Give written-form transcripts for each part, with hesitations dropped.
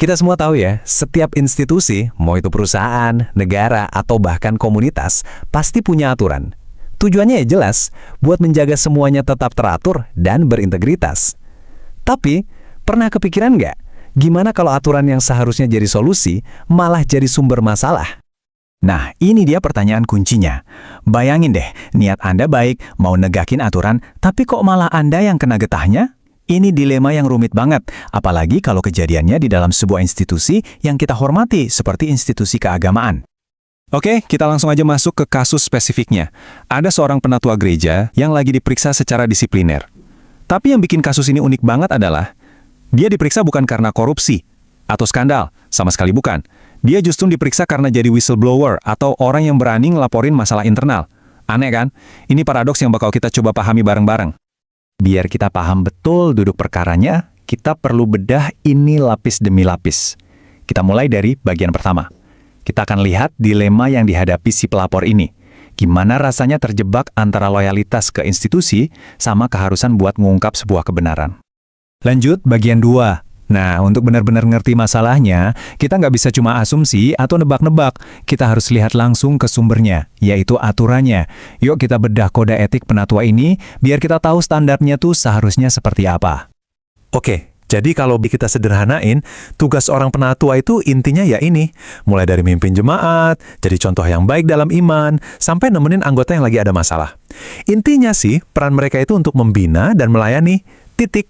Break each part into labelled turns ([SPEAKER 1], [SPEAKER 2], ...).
[SPEAKER 1] Kita semua tahu ya, setiap institusi, mau itu perusahaan, negara, atau bahkan komunitas, pasti punya aturan. Tujuannya ya jelas, buat menjaga semuanya tetap teratur dan berintegritas. Tapi, pernah kepikiran nggak, gimana kalau aturan yang seharusnya jadi solusi, malah jadi sumber masalah?
[SPEAKER 2] Nah, ini dia pertanyaan kuncinya. Bayangin deh, niat Anda baik, mau negakin aturan, tapi kok malah Anda yang kena getahnya? Ini dilema yang rumit banget, apalagi kalau kejadiannya di dalam sebuah institusi yang kita hormati, seperti institusi keagamaan.
[SPEAKER 3] Oke, kita langsung aja masuk ke kasus spesifiknya. Ada seorang penatua gereja yang lagi diperiksa secara disipliner. Tapi yang bikin kasus ini unik banget adalah, dia diperiksa bukan karena korupsi atau skandal, sama sekali bukan. Dia justru diperiksa karena jadi whistleblower atau orang yang berani ngelaporin masalah internal. Aneh kan? Ini paradoks yang bakal kita coba pahami bareng-bareng.
[SPEAKER 2] Biar kita paham betul duduk perkaranya, kita perlu bedah ini lapis demi lapis. Kita mulai dari bagian pertama. Kita akan lihat dilema yang dihadapi si pelapor ini. Gimana rasanya terjebak antara loyalitas ke institusi sama keharusan buat mengungkap sebuah kebenaran.
[SPEAKER 1] Lanjut bagian 2. Nah, untuk benar-benar ngerti masalahnya, kita nggak bisa cuma asumsi atau nebak-nebak. Kita harus lihat langsung ke sumbernya, yaitu aturannya. Yuk kita bedah kode etik penatua ini, biar kita tahu standarnya tuh seharusnya seperti apa.
[SPEAKER 4] Oke, jadi kalau kita sederhanain, tugas orang penatua itu intinya ya ini. Mulai dari mimpin jemaat, jadi contoh yang baik dalam iman, sampai nemenin anggota yang lagi ada masalah. Intinya sih, peran mereka itu untuk membina dan melayani, titik.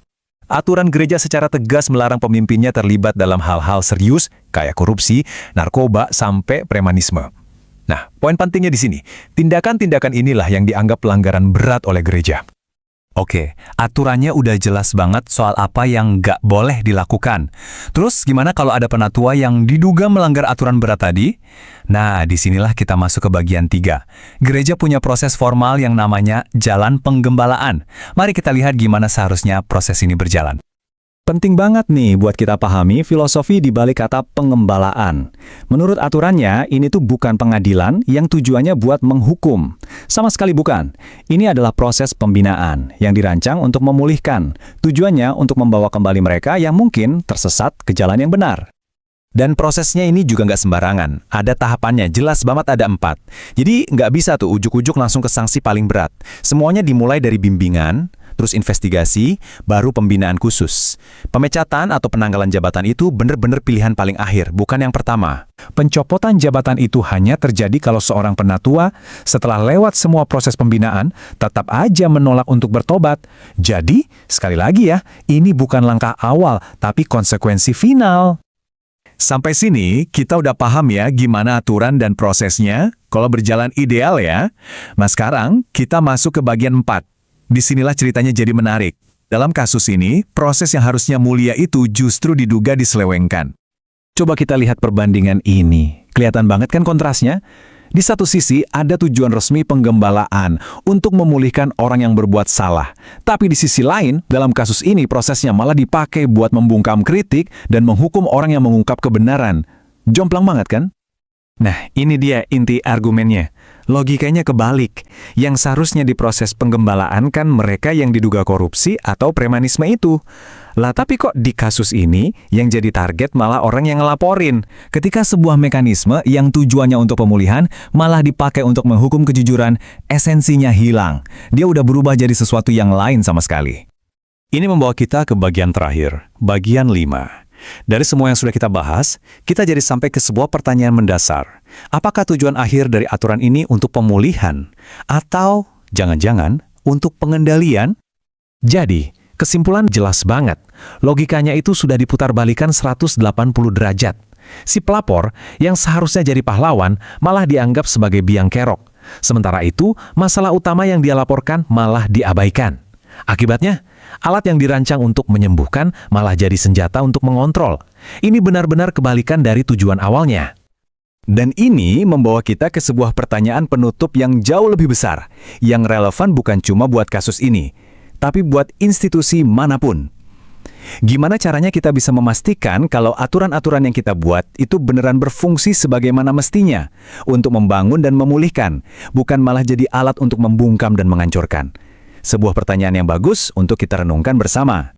[SPEAKER 4] Aturan gereja secara tegas melarang pemimpinnya terlibat dalam hal-hal serius, kayak korupsi, narkoba, sampai premanisme. Nah, poin pentingnya di sini, tindakan-tindakan inilah yang dianggap pelanggaran berat oleh gereja.
[SPEAKER 1] Oke, aturannya udah jelas banget soal apa yang nggak boleh dilakukan. Terus gimana kalau ada penatua yang diduga melanggar aturan berat tadi? Nah, disinilah kita masuk ke bagian 3. Gereja punya proses formal yang namanya jalan penggembalaan. Mari kita lihat gimana seharusnya proses ini berjalan.
[SPEAKER 2] Penting banget nih buat kita pahami filosofi di balik kata pengembalaan. Menurut aturannya, ini tuh bukan pengadilan yang tujuannya buat menghukum. Sama sekali bukan. Ini adalah proses pembinaan yang dirancang untuk memulihkan. Tujuannya untuk membawa kembali mereka yang mungkin tersesat ke jalan yang benar.
[SPEAKER 1] Dan prosesnya ini juga nggak sembarangan. Ada tahapannya, jelas banget ada 4. Jadi nggak bisa tuh ujuk-ujuk langsung ke sanksi paling berat. Semuanya dimulai dari bimbingan, terus investigasi, baru pembinaan khusus. Pemecatan atau penanggalan jabatan itu benar-benar pilihan paling akhir, bukan yang pertama. Pencopotan jabatan itu hanya terjadi kalau seorang penatua, setelah lewat semua proses pembinaan, tetap aja menolak untuk bertobat. Jadi, sekali lagi ya, ini bukan langkah awal, tapi konsekuensi final. Sampai sini, kita udah paham ya gimana aturan dan prosesnya, kalau berjalan ideal ya. Nah sekarang, kita masuk ke bagian 4. Disinilah ceritanya jadi menarik. Dalam kasus ini, proses yang harusnya mulia itu justru diduga diselewengkan. Coba kita lihat perbandingan ini. Kelihatan banget kan kontrasnya? Di satu sisi, ada tujuan resmi penggembalaan untuk memulihkan orang yang berbuat salah. Tapi di sisi lain, dalam kasus ini prosesnya malah dipakai buat membungkam kritik dan menghukum orang yang mengungkap kebenaran. Jomplang banget kan? Nah, ini dia inti argumennya. Logikanya kebalik. Yang seharusnya diproses penggembalaan kan mereka yang diduga korupsi atau premanisme itu. Lah tapi kok di kasus ini yang jadi target malah orang yang ngelaporin. Ketika sebuah mekanisme yang tujuannya untuk pemulihan malah dipakai untuk menghukum kejujuran, esensinya hilang. Dia udah berubah jadi sesuatu yang lain sama sekali.
[SPEAKER 3] Ini membawa kita ke bagian terakhir, bagian 5. Dari semua yang sudah kita bahas, kita jadi sampai ke sebuah pertanyaan mendasar. Apakah tujuan akhir dari aturan ini untuk pemulihan? Atau jangan-jangan untuk pengendalian?
[SPEAKER 4] Jadi, kesimpulan jelas banget. Logikanya itu sudah diputar-balikan 180 derajat. Si pelapor yang seharusnya jadi pahlawan malah dianggap sebagai biang kerok. Sementara itu, masalah utama yang dia laporkan malah diabaikan. Akibatnya, alat yang dirancang untuk menyembuhkan malah jadi senjata untuk mengontrol. Ini benar-benar kebalikan dari tujuan awalnya.
[SPEAKER 1] Dan ini membawa kita ke sebuah pertanyaan penutup yang jauh lebih besar, yang relevan bukan cuma buat kasus ini, tapi buat institusi manapun. Gimana caranya kita bisa memastikan kalau aturan-aturan yang kita buat itu beneran berfungsi sebagaimana mestinya, untuk membangun dan memulihkan, bukan malah jadi alat untuk membungkam dan menghancurkan? Sebuah pertanyaan yang bagus untuk kita renungkan bersama.